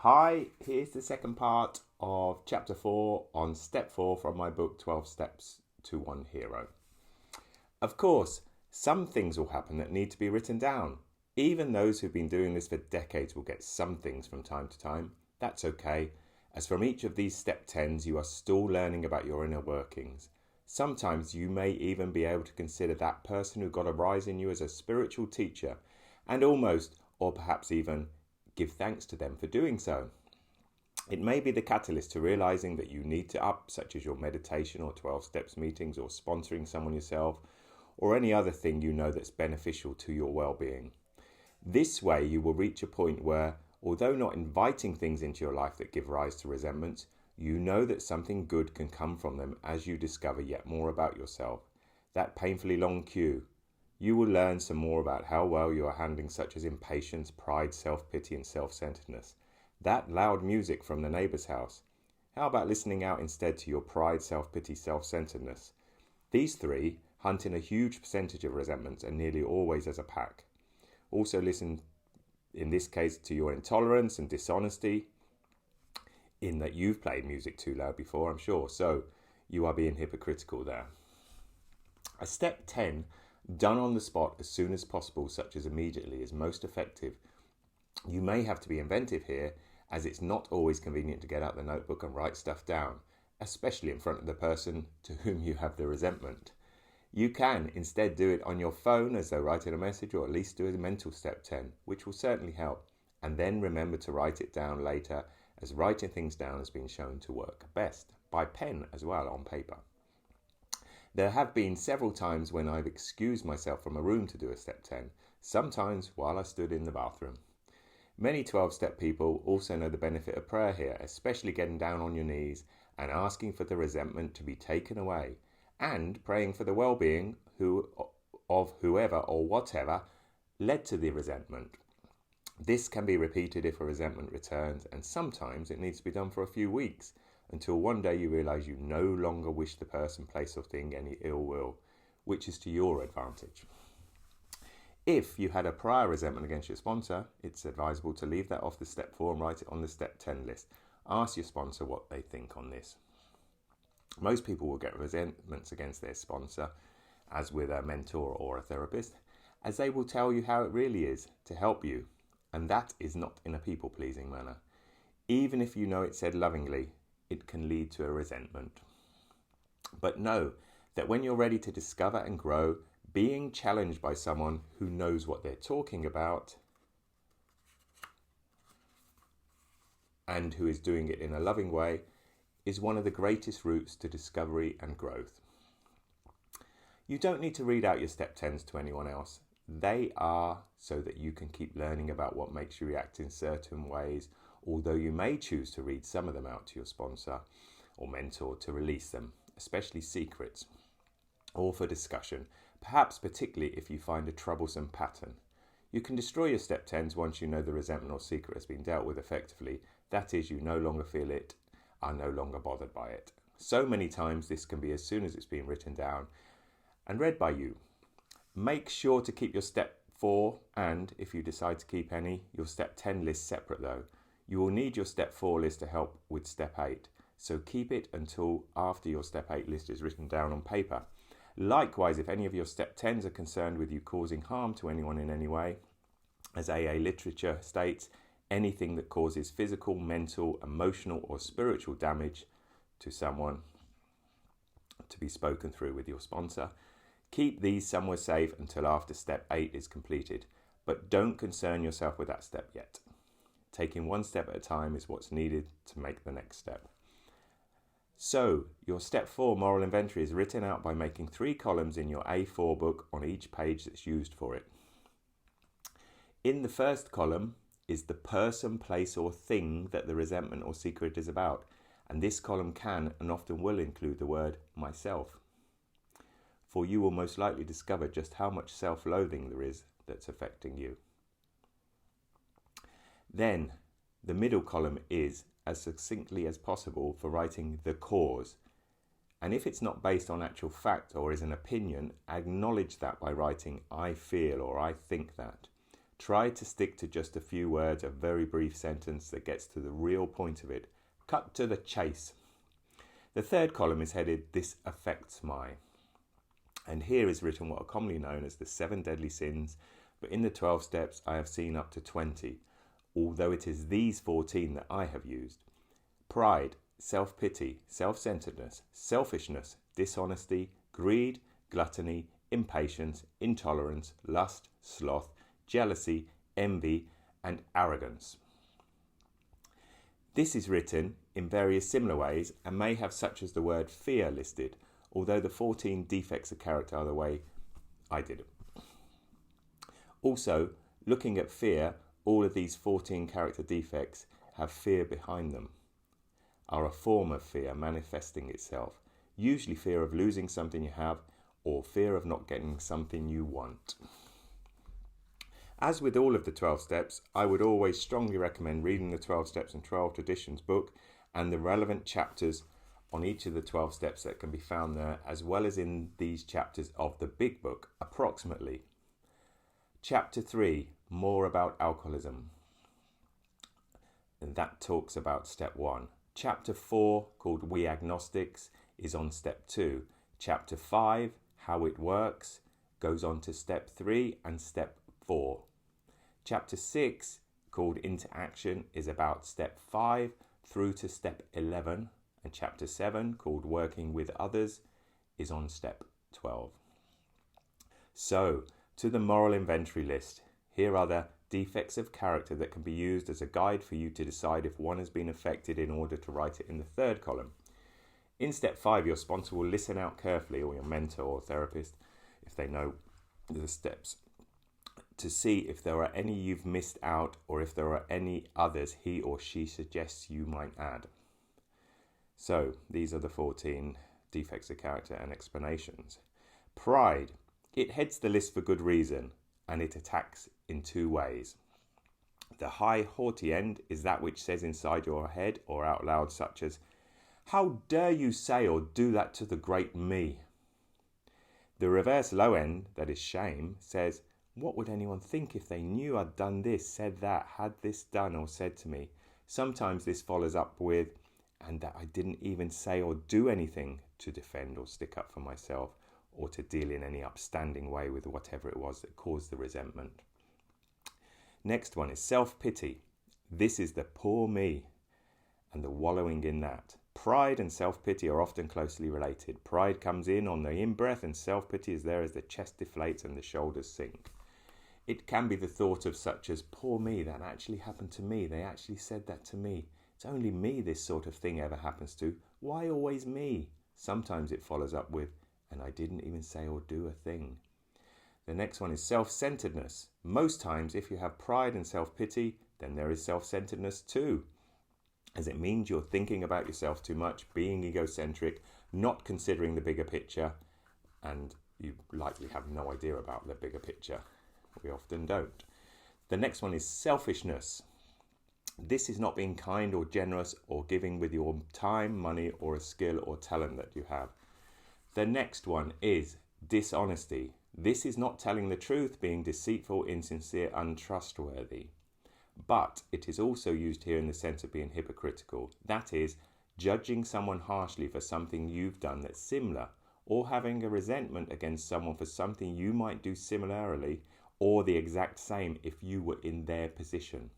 Hi, here's the second part of chapter 4 on step 4 from my book 12 Steps to One Hero. Of course, some things will happen that need to be written down. Even those who've been doing this for decades will get some things from time to time. That's okay, as from each of these step 10s you are still learning about your inner workings. Sometimes you may even be able to consider that person who got a rise in you as a spiritual teacher and almost, or perhaps even, give thanks to them for doing so. It may be the catalyst to realizing that you need to up, such as your meditation or 12 steps meetings or sponsoring someone yourself, or any other thing you know that's beneficial to your well-being. This way you will reach a point where, although not inviting things into your life that give rise to resentment, you know that something good can come from them as you discover yet more about yourself. That painfully long queue. You will learn some more about how well you are handling such as impatience, pride, self-pity and self-centeredness. That loud music from the neighbour's house. How about listening out instead to your pride, self-pity, self-centeredness? These three hunt in a huge percentage of resentments and nearly always as a pack. Also listen, in this case, to your intolerance and dishonesty, in that you've played music too loud before, I'm sure, so you are being hypocritical there. A step 10 done on the spot as soon as possible, such as immediately, is most effective. You may have to be inventive here, as it's not always convenient to get out the notebook and write stuff down, especially in front of the person to whom you have the resentment. You can instead do it on your phone as though writing a message, or at least do a mental step 10, which will certainly help. And then remember to write it down later, as writing things down has been shown to work best, by pen as well, on paper. There have been several times when I've excused myself from a room to do a step 10, sometimes while I stood in the bathroom. Many 12-step people also know the benefit of prayer here, especially getting down on your knees and asking for the resentment to be taken away, and praying for the well-being of whoever or whatever led to the resentment. This can be repeated if a resentment returns, and sometimes it needs to be done for a few weeks, until one day you realise you no longer wish the person, place or thing any ill will, which is to your advantage. If you had a prior resentment against your sponsor, it's advisable to leave that off the step 4 and write it on the step 10 list. Ask your sponsor what they think on this. Most people will get resentments against their sponsor, as with a mentor or a therapist, as they will tell you how it really is to help you, and that is not in a people-pleasing manner. Even if you know it said lovingly, it can lead to a resentment. But know that when you're ready to discover and grow, being challenged by someone who knows what they're talking about and who is doing it in a loving way is one of the greatest routes to discovery and growth. You don't need to read out your step 10s to anyone else. They are so that you can keep learning about what makes you react in certain ways, although you may choose to read some of them out to your sponsor or mentor to release them, especially secrets, or for discussion, perhaps particularly if you find a troublesome pattern. You can destroy your step 10s once you know the resentment or secret has been dealt with effectively. That is, you no longer feel it, are no longer bothered by it. So many times this can be as soon as it's been written down and read by you. Make sure to keep your step 4 and, if you decide to keep any, your step 10 list separate though. You will need your step 4 list to help with step 8, so keep it until after your step 8 list is written down on paper. Likewise, if any of your step 10s are concerned with you causing harm to anyone in any way, as AA literature states, anything that causes physical, mental, emotional or spiritual damage to someone to be spoken through with your sponsor, keep these somewhere safe until after step 8 is completed, but don't concern yourself with that step yet. Taking one step at a time is what's needed to make the next step. So, your step 4 moral inventory is written out by making 3 columns in your A4 book on each page that's used for it. In the first column is the person, place or thing that the resentment or secret is about, and this column can and often will include the word myself, for you will most likely discover just how much self-loathing there is that's affecting you. Then, the middle column is, as succinctly as possible, for writing the cause. And if it's not based on actual fact or is an opinion, acknowledge that by writing I feel or I think that. Try to stick to just a few words, a very brief sentence that gets to the real point of it. Cut to the chase. The third column is headed, This Affects My. And here is written what are commonly known as the 7 deadly sins, but in the 12 steps I have seen up to 20, although it is these 14 that I have used. Pride, self-pity, self-centeredness, selfishness, dishonesty, greed, gluttony, impatience, intolerance, lust, sloth, jealousy, envy, and arrogance. This is written in various similar ways and may have such as the word fear listed, although the 14 defects of character are the way I did it. Also, looking at fear, all of these 14 character defects have fear behind them, are a form of fear manifesting itself, usually fear of losing something you have or fear of not getting something you want. As with all of the 12 steps, I would always strongly recommend reading the 12 Steps and 12 Traditions book and the relevant chapters on each of the 12 steps that can be found there, as well as in these chapters of the big book, approximately. Chapter 3, more about alcoholism. And that talks about step 1. Chapter 4, called We Agnostics, is on step 2. Chapter 5, how it works, goes on to step 3 and step 4. Chapter 6, called Into Action, is about step 5 through to step 11. And chapter 7, called Working with Others, is on step 12. So, to the moral inventory list. Here are the defects of character that can be used as a guide for you to decide if one has been affected in order to write it in the third column. In step 5, your sponsor will listen out carefully, or your mentor or therapist, if they know the steps, to see if there are any you've missed out or if there are any others he or she suggests you might add. So, these are the 14 defects of character and explanations. Pride. It heads the list for good reason, and it attacks in 2 ways. The high, haughty end is that which says inside your head or out loud, such as, "How dare you say or do that to the great me?" The reverse low end, that is shame, says, "What would anyone think if they knew I'd done this, said that, had this done or said to me?" Sometimes this follows up with, "and that I didn't even say or do anything to defend or stick up for myself or to deal in any upstanding way with whatever it was that caused the resentment." Next one is self-pity. This is the poor me and the wallowing in that. Pride and self-pity are often closely related. Pride comes in on the in-breath and self-pity is there as the chest deflates and the shoulders sink. It can be the thought of such as, "Poor me, that actually happened to me. They actually said that to me. It's only me this sort of thing ever happens to. Why always me?" Sometimes it follows up with, "and I didn't even say or do a thing." The next one is self-centeredness. Most times, if you have pride and self-pity, then there is self-centeredness too, as it means you're thinking about yourself too much, being egocentric, not considering the bigger picture, and you likely have no idea about the bigger picture. We often don't. The next one is selfishness. This is not being kind or generous or giving with your time, money, or a skill or talent that you have. The next one is dishonesty. This is not telling the truth, being deceitful, insincere, untrustworthy. But it is also used here in the sense of being hypocritical. That is, judging someone harshly for something you've done that's similar, or having a resentment against someone for something you might do similarly or the exact same if you were in their position.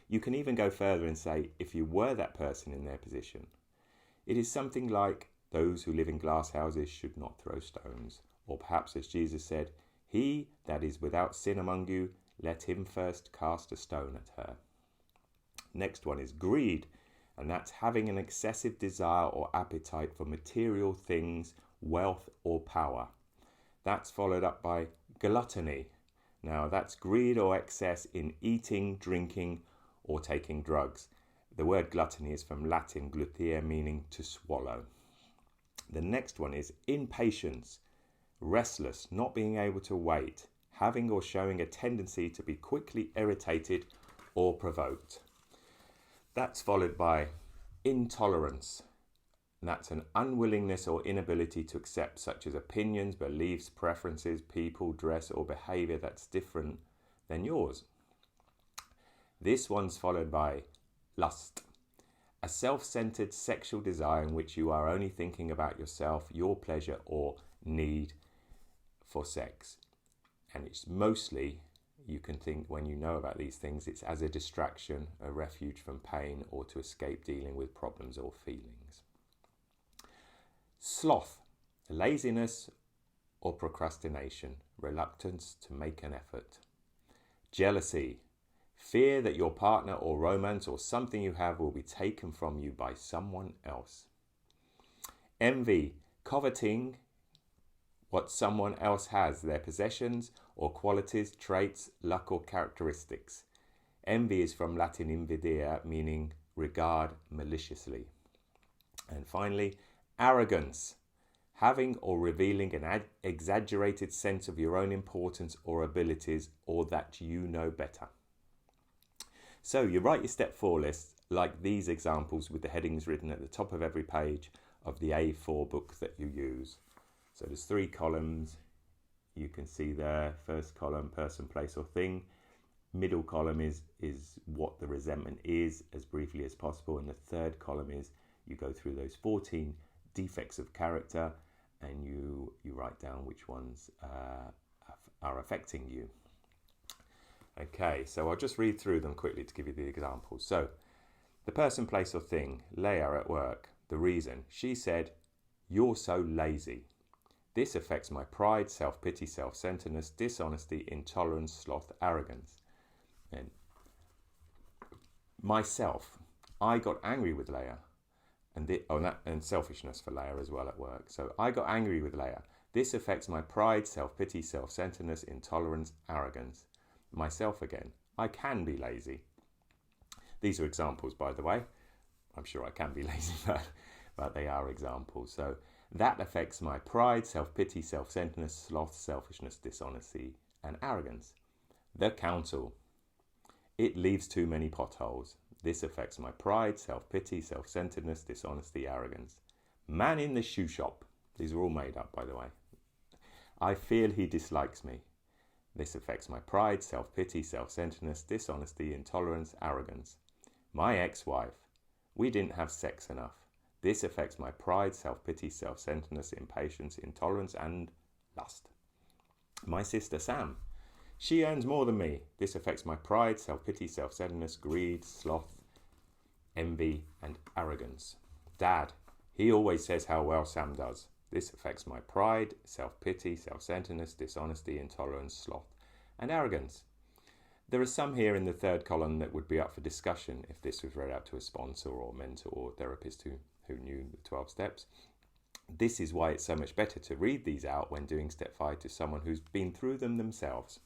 You can even go further and say, if you were that person in their position. It is something like, "Those who live in glass houses should not throw stones." Or perhaps as Jesus said, "He that is without sin among you, let him first cast a stone at her." Next one is greed, and that's having an excessive desire or appetite for material things, wealth or power. That's followed up by gluttony. Now that's greed or excess in eating, drinking or taking drugs. The word gluttony is from Latin glutere, meaning to swallow. The next one is impatience, restless, not being able to wait, having or showing a tendency to be quickly irritated or provoked. That's followed by intolerance. That's an unwillingness or inability to accept such as opinions, beliefs, preferences, people, dress or behavior that's different than yours. This one's followed by lust, a self-centered sexual desire in which you are only thinking about yourself, your pleasure or need for sex. And it's mostly, you can think when you know about these things, it's as a distraction, a refuge from pain, or to escape dealing with problems or feelings. Sloth, laziness or procrastination, reluctance to make an effort. Jealousy, fear that your partner or romance or something you have will be taken from you by someone else. Envy, coveting what someone else has, their possessions or qualities, traits, luck or characteristics. Envy is from Latin invidia, meaning regard maliciously. And finally, arrogance, having or revealing an exaggerated sense of your own importance or abilities, or that you know better. So you write your step 4 list like these examples with the headings written at the top of every page of the A4 book that you use. So there's 3 columns. You can see there, first column, person, place or thing. Middle column is what the resentment is, as briefly as possible. And the third column is you go through those 14 defects of character and you write down which ones are affecting you. Okay, so I'll just read through them quickly to give you the examples. So, the person, place or thing, Leah at work. The reason, she said, "You're so lazy." This affects my pride, self-pity, self-centeredness, dishonesty, intolerance, sloth, arrogance. And myself, I got angry with Leah. And selfishness for Leah as well at work. So I got angry with Leah. This affects my pride, self-pity, self-centeredness, intolerance, arrogance. Myself again, I can be lazy. These are examples, by the way. I'm sure I can be lazy, but they are examples. So that affects my pride, self-pity, self-centeredness, sloth, selfishness, dishonesty, and arrogance. The council, it leaves too many potholes. This affects my pride, self-pity, self-centeredness, dishonesty, arrogance. Man in the shoe shop, these are all made up, by the way. I feel he dislikes me. This affects my pride, self-pity, self-centeredness, dishonesty, intolerance, arrogance. My ex-wife, we didn't have sex enough. This affects my pride, self-pity, self-centeredness, impatience, intolerance, and lust. My sister Sam, she earns more than me. This affects my pride, self-pity, self-centeredness, greed, sloth, envy, and arrogance. Dad, he always says how well Sam does. This affects my pride, self-pity, self-centeredness, dishonesty, intolerance, sloth, and arrogance. There are some here in the third column that would be up for discussion if this was read out to a sponsor or mentor or therapist who knew the 12 steps. This is why it's so much better to read these out when doing step 5 to someone who's been through them themselves.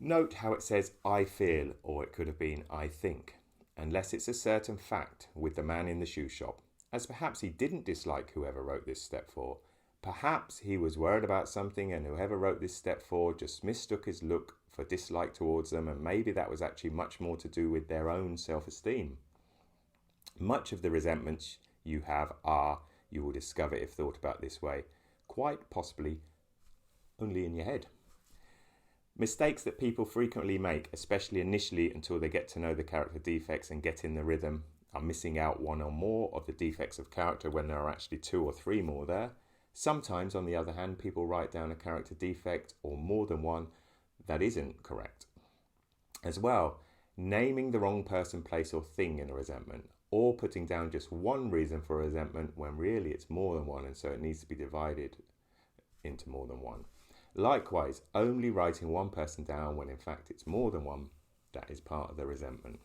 Note how it says I feel, or it could have been I think, unless it's a certain fact with the man in the shoe shop, as perhaps he didn't dislike whoever wrote this step 4. Perhaps he was worried about something and whoever wrote this step 4 just mistook his look for dislike towards them, and maybe that was actually much more to do with their own self-esteem. Much of the resentments you have are, you will discover if thought about this way, quite possibly only in your head. Mistakes that people frequently make, especially initially until they get to know the character defects and get in the rhythm, are missing out one or more of the defects of character when there are actually 2 or 3 more there. Sometimes, on the other hand, people write down a character defect or more than one that isn't correct. As well, naming the wrong person, place or thing in a resentment, or putting down just one reason for a resentment when really it's more than one, and so it needs to be divided into more than one. Likewise, only writing one person down when in fact it's more than one, that is part of the resentment.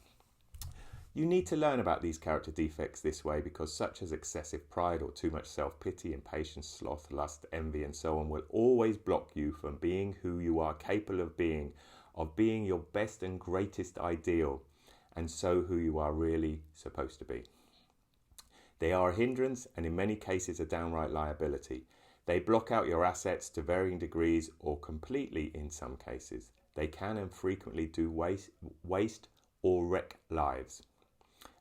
You need to learn about these character defects this way because such as excessive pride or too much self-pity, impatience, sloth, lust, envy and so on will always block you from being who you are capable of being your best and greatest ideal, and so who you are really supposed to be. They are a hindrance and in many cases a downright liability. They block out your assets to varying degrees or completely in some cases. They can and frequently do waste or wreck lives.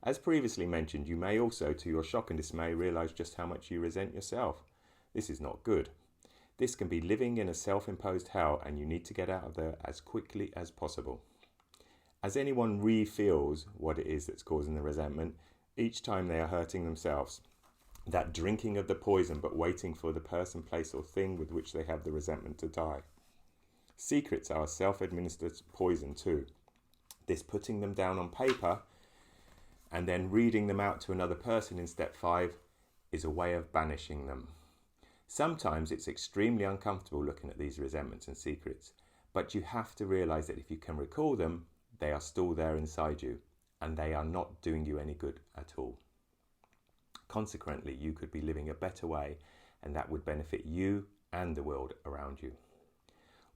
As previously mentioned, you may also, to your shock and dismay, realise just how much you resent yourself. This is not good. This can be living in a self-imposed hell, and you need to get out of there as quickly as possible. As anyone really feels what it is that's causing the resentment, each time they are hurting themselves, that drinking of the poison but waiting for the person, place or thing with which they have the resentment to die. Secrets are self-administered poison too. This putting them down on paper and then reading them out to another person in step 5 is a way of banishing them. Sometimes it's extremely uncomfortable looking at these resentments and secrets, but you have to realise that if you can recall them, they are still there inside you and they are not doing you any good at all. Consequently, you could be living a better way, and that would benefit you and the world around you.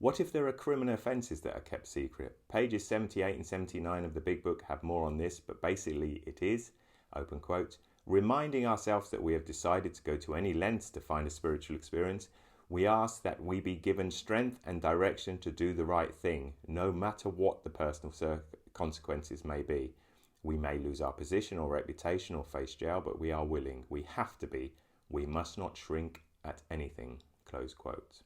What if there are criminal offences that are kept secret? Pages 78 and 79 of the big book have more on this, but basically it is, open quote, reminding ourselves that we have decided to go to any lengths to find a spiritual experience. We ask that we be given strength and direction to do the right thing, no matter what the personal consequences may be. We may lose our position or reputation or face jail, but we are willing. We have to be. We must not shrink at anything, close quote.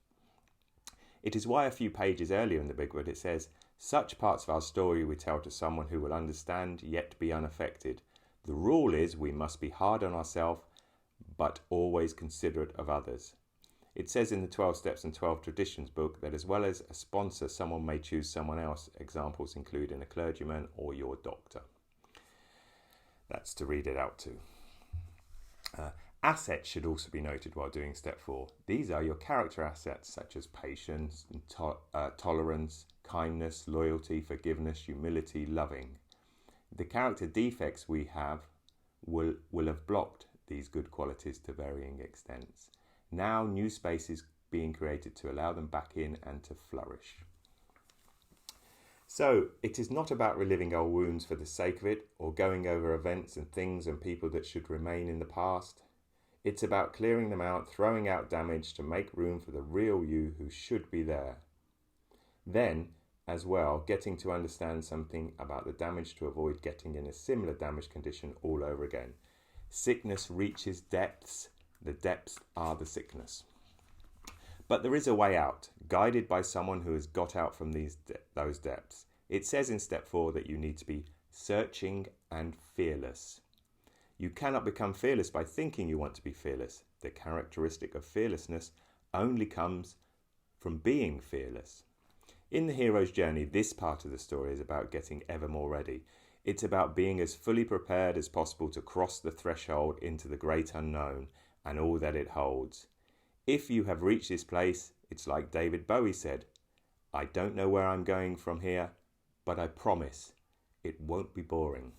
It is why a few pages earlier in the big book it says, such parts of our story we tell to someone who will understand yet be unaffected. The rule is we must be hard on ourselves, but always considerate of others. It says in the 12 Steps and 12 Traditions book that as well as a sponsor, someone may choose someone else. Examples including a clergyman or your doctor. That's to read it out to. Assets should also be noted while doing step 4. These are your character assets such as patience, tolerance, kindness, loyalty, forgiveness, humility, loving. The character defects we have will have blocked these good qualities to varying extents. Now new space is being created to allow them back in and to flourish. So it is not about reliving our wounds for the sake of it or going over events and things and people that should remain in the past. It's about clearing them out, throwing out damage to make room for the real you who should be there. Then, as well, getting to understand something about the damage to avoid getting in a similar damaged condition all over again. Sickness reaches depths. The depths are the sickness. But there is a way out, guided by someone who has got out from those depths. It says in step 4 that you need to be searching and fearless. You cannot become fearless by thinking you want to be fearless. The characteristic of fearlessness only comes from being fearless. In the hero's journey, this part of the story is about getting ever more ready. It's about being as fully prepared as possible to cross the threshold into the great unknown and all that it holds. If you have reached this place, it's like David Bowie said, I don't know where I'm going from here, but I promise it won't be boring.